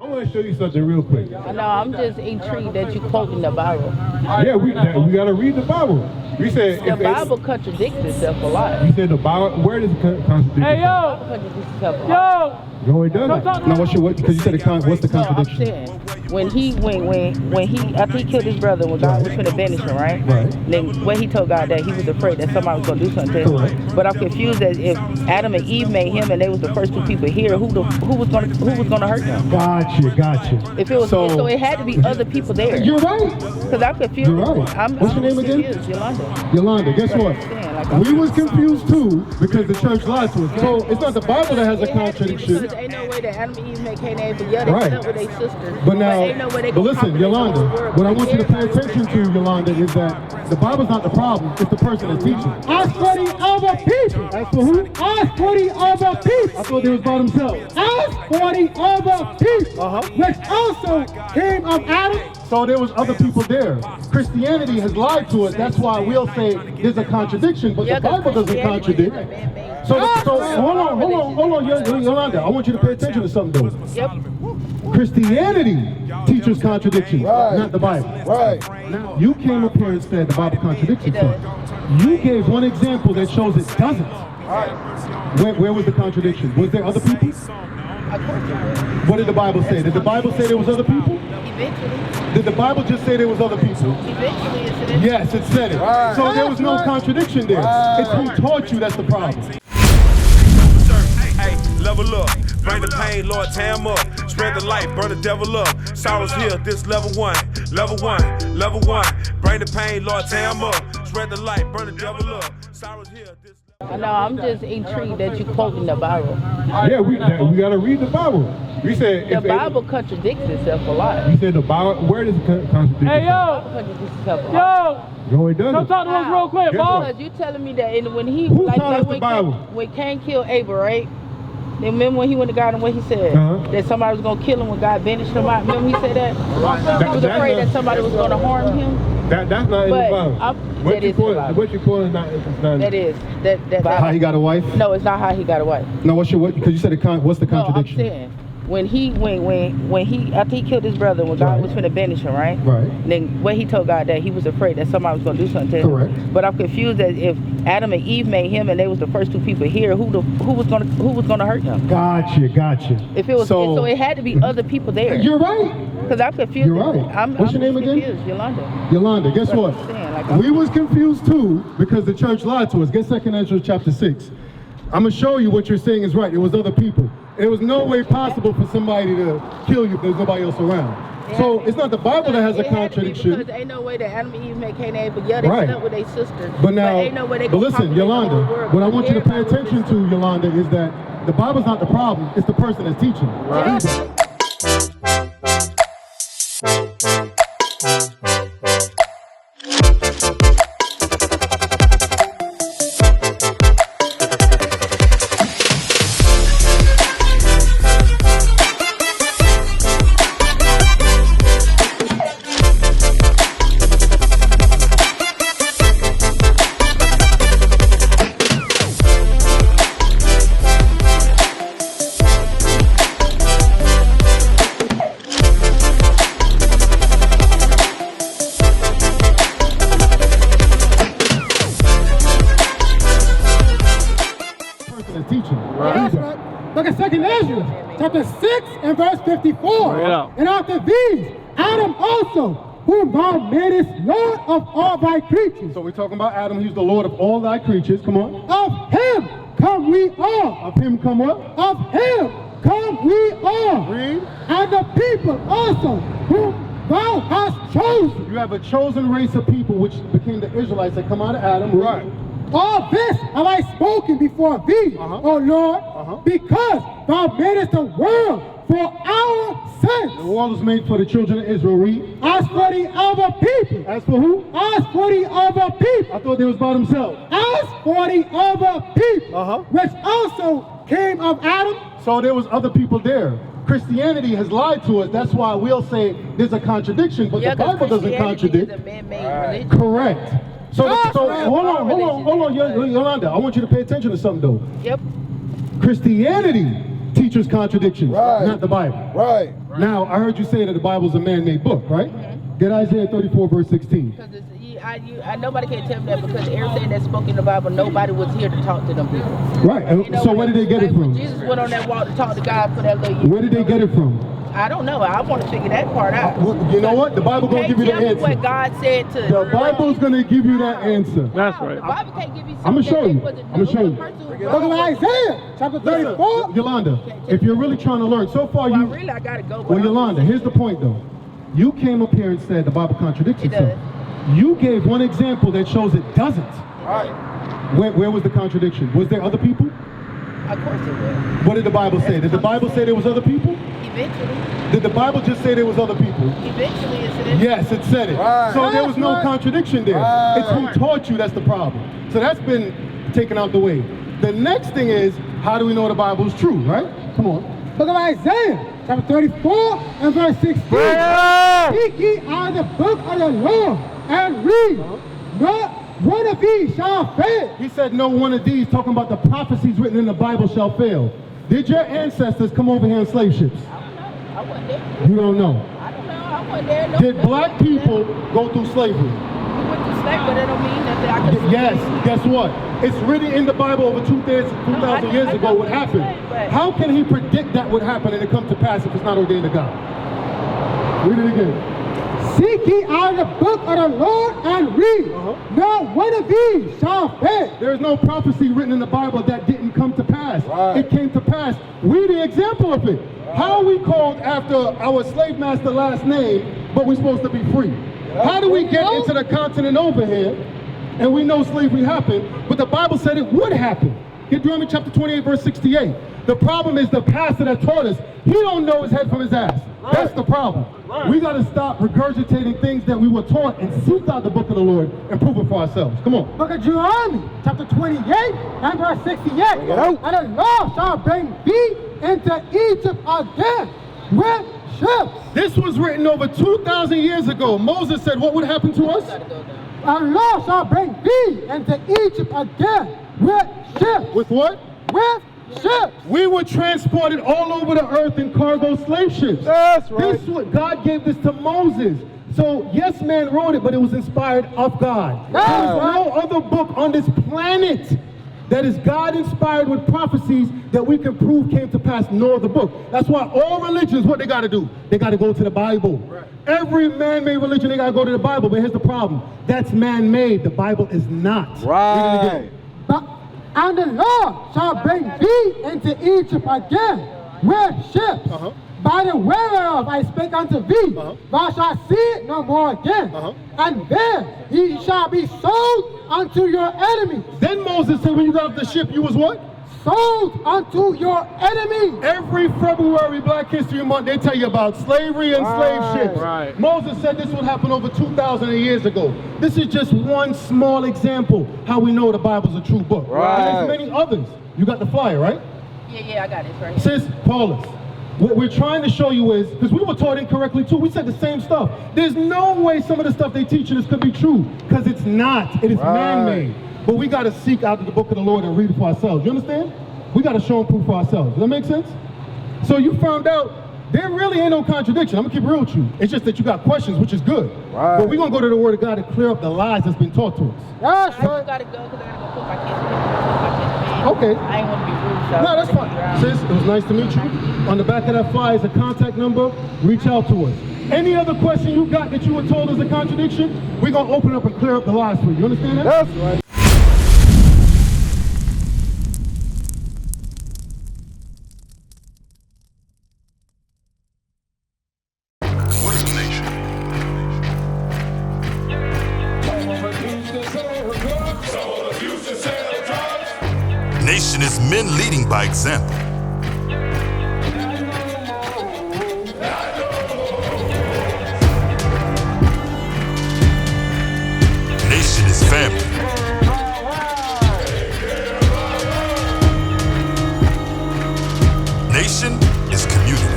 want to show you something real quick. I know, I'm just intrigued that you quoting the Bible. Yeah, we got to read the Bible. We said The Bible contradicts itself a lot. You said the Bible. Where does it contradict? Hey, yo! The Bible contradicts itself a lot. No, it doesn't. No, what? Because you said what's the contradiction? No, I'm saying, when he after he killed his brother, when God was finna banish him, right? Right. Then when he told God that he was afraid that somebody was gonna do something to him. Correct. But I'm confused as if Adam and Eve made him and they was the first two people here, who was gonna hurt him? Gotcha. If it was so it had to be other people there. You're right. Because I'm confused. You're right. What's your name again? Yolanda. Yolanda, guess what? We was confused too because the church lied to us. So it's not the Bible that has a contradiction. Because ain't no way that Adam and Eve make Cain and Abel. Yeah, they slept with their sister. But now, ain't no way they but listen, conquer this whole Yolanda, world. what I want you to pay attention to, Yolanda, is that the Bible's not the problem, it's the person that's teaching. As for the other people. As for who? As for the other people. I thought they was by themselves. As for the other people. Which also came of Adam. So there was other people there. Christianity has lied to us. That's why we'll say there's a contradiction, but the Bible doesn't contradict. So hold on, Yolanda. I want you to pay attention to something though. Yep. Christianity teaches contradictions, not the Bible. Right. Now, you came up here and said the Bible contradicts itself. You gave one example that shows it doesn't. Where was the contradiction? Was there other people? What did the Bible say? Did the Bible say there was other people? Eventually. Did the Bible just say there was other people? Eventually, it said. Yes, it said it. So there was no contradiction there. It's who taught you that's the problem. Hey, level up. Bring the pain, Lord, tear 'em up. Spread the light, burn the devil up. Sorrows here, this level one. Level one. Bring the pain, Lord, tear 'em up. Spread the light, burn the devil up. Sorrows here, this I know, I'm just intrigued that you quoting the Bible. Yeah, we got to read the Bible. We said The Bible contradicts itself a lot. You said the Bible. Where does it contradict? Hey, The yo! Bible contradicts itself a lot. Yo! No, it doesn't. Come talk to us real quick, boss. Because you telling me that when he Who taught us the Bible? when Cain killed Abel, right? Then remember when he went to God and what he said? That somebody was gonna kill him when God banished him out. Remember he said that? He was afraid that somebody was gonna harm him. That's not in the Bible. What you call is not. That is that. How he got a wife? No, it's not how he got a wife. No, what's your what? Because you said what's the contradiction? No, I'm saying when he after he killed his brother when God was finna banish him, right? Right. Then when he told God that he was afraid that somebody was gonna do something to him. Correct. But I'm confused as if Adam and Eve made him and they was the first two people here, who was gonna hurt him? Gotcha. If it was so it had to be other people there. You're right. Because I'm confused. You're right. What's your name again? Confused. Yolanda. Yolanda, guess what? We was confused too because the church lied to us. Get 2 Ezra chapter 6. I'm going to show you what you're saying is right. It was other people. It was no way possible for somebody to kill you if there's nobody else around. So it's not the Bible that has a contradiction. Because ain't no way that Adam and Eve make Cain and Abel. Yeah, they slept with their sister. But now, ain't no way they but listen, Yolanda, what I want you to pay Everybody attention to, Yolanda, is that the Bible's not the problem. It's the person that's teaching. Look at 2 Ezra, chapter 6 and verse 54. And after these, Adam also, whom thou madest Lord of all thy creatures. So we're talking about Adam, he's the Lord of all thy creatures. Come on. Of him come we all. Of him come what? Of him come we all. Read. And the people also, whom thou hast chosen. You have a chosen race of people which became the Israelites that come out of Adam. Right. All this have I spoken before thee, O Lord, because thou madest the world for our sins. The world was made for the children of Israel. Read. As for the other people. As for who? As for the other people. I thought they was by themselves. As for the other people, which also came of Adam. So there was other people there. Christianity has lied to us. That's why we'll say there's a contradiction, but the Bible doesn't contradict. Is a man-made religion. Correct. So hold on, Yolanda. I want you to pay attention to something though. Yep. Christianity teachers' contradictions, not the Bible. Right. Now, I heard you say that the Bible's a man-made book, right? Get Isaiah 34, verse 16. Because nobody can tell me that, because everything that's spoken in the Bible, nobody was here to talk to them people. Right. So where did they get it from? Jesus went on that walk to talk to God for that little year. Where did they get it from? I don't know. I want to figure that part out. You know what? The Bible gonna give you the Tell me answer. what God said to The Bible's gonna give you that answer. That's right. The Bible can't give you something. I'm gonna show you. I'm gonna show you. Look at Isaiah, chapter 34. Yolanda, if you're really trying to learn, so far Well, you. really, I gotta go. Well, Yolanda, here's the point though. You came up here and said the Bible contradicts It itself. You gave one example that shows it doesn't. Right. Where was the contradiction? Was there other people? Of course it will. What did the Bible say? Did the Bible say there was other people? Eventually. Did the Bible just say there was other people? Eventually, it said. Yes, it said it. Right. So there was no Right. contradiction there. Right. It's who taught you that's the problem. So that's been taken out the way. The next thing is, how do we know the Bible is true, right? Come on. Look at Isaiah, chapter 34 and verse 16. Seek ye out the book of the Lord and read. Not one of these shall fail. He said no one of these, talking about the prophecies written in the Bible, shall fail. Did your ancestors come over here in slave ships? I wasn't there. You don't know. I don't know. I wasn't there. No, Did black people go through slavery? We went to slave, but that don't mean that I could. Yes. Guess what? It's written in the Bible over 2,000 years ago what happened. How can he predict that would happen and it come to pass if it's not ordained of God? Read it again. Seek ye out the book of the Lord and read. Not one of these shall fail. There is no prophecy written in the Bible that didn't come to pass. It came to pass. We're the example of it. How are we called after our slave master last name, but we're supposed to be free? How do we get into the continent over here and we know slavery happened, but the Bible said it would happen? Deuteronomy chapter 28, verse 68. The problem is the pastor that taught us, he don't know his head from his ass. That's the problem. We got to stop regurgitating things that we were taught and seek out the book of the Lord and prove it for ourselves. Come on. Book of Deuteronomy, chapter 28 and verse 68. And the Lord shall bring thee into Egypt again with ships. This was written over 2,000 years ago. Moses said what would happen to us? And the Lord shall bring thee into Egypt again with ships. With what? With ships. We were transported all over the earth in cargo slave ships. That's right. God gave this to Moses. So yes, man wrote it, but it was inspired of God. There is no other book on this planet that is God inspired with prophecies that we can prove came to pass, nor the book. That's why all religions, what they got to do? They got to go to the Bible. Right. Every man-made religion, they got to go to the Bible. But here's the problem. That's man-made. The Bible is not. Right. And the Lord shall bring thee into Egypt again with ships. By the way whereof I spake unto thee, thou shalt see it no more again. And there he shall be sold unto your enemies. Then Moses said when you got off the ship, you was what? Sold unto your enemies. Every February Black History Month, they tell you about slavery and slave ships. Right. Moses said this would happen over 2,000 years ago. This is just one small example how we know the Bible's a true book. Right. And there's many others. You got the flyer, right? Yeah, I got it right here. Sis, Paulus, what we're trying to show you is, because we were taught incorrectly too, we said the same stuff. There's no way some of the stuff they teaching us could be true, because it's not. It is man-made. But we got to seek out the book of the Lord and read it for ourselves. You understand? We got to show and prove for ourselves. Does that make sense? So you found out there really ain't no contradiction. I'm going to keep it real with you. It's just that you got questions, which is good. Right. But we're going to go to the Word of God and clear up the lies that's been taught to us. That's I right. gotta go because I gotta go put my kids to bed. Okay. I ain't want to be rude, so No, that's fine. Sis, it was nice to meet you. On the back of that flyer is a contact number. Reach out to us. Any other question you got that you were told is a contradiction, we're going to open up and clear up the lies for you. You understand that? That's right. What is a nation? Nation is men leading by example. Nation is family. Nation is community.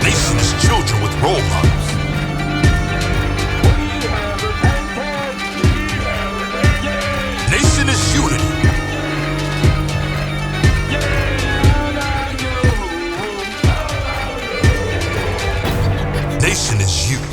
Nation is children with role models. Nation is you nation is you.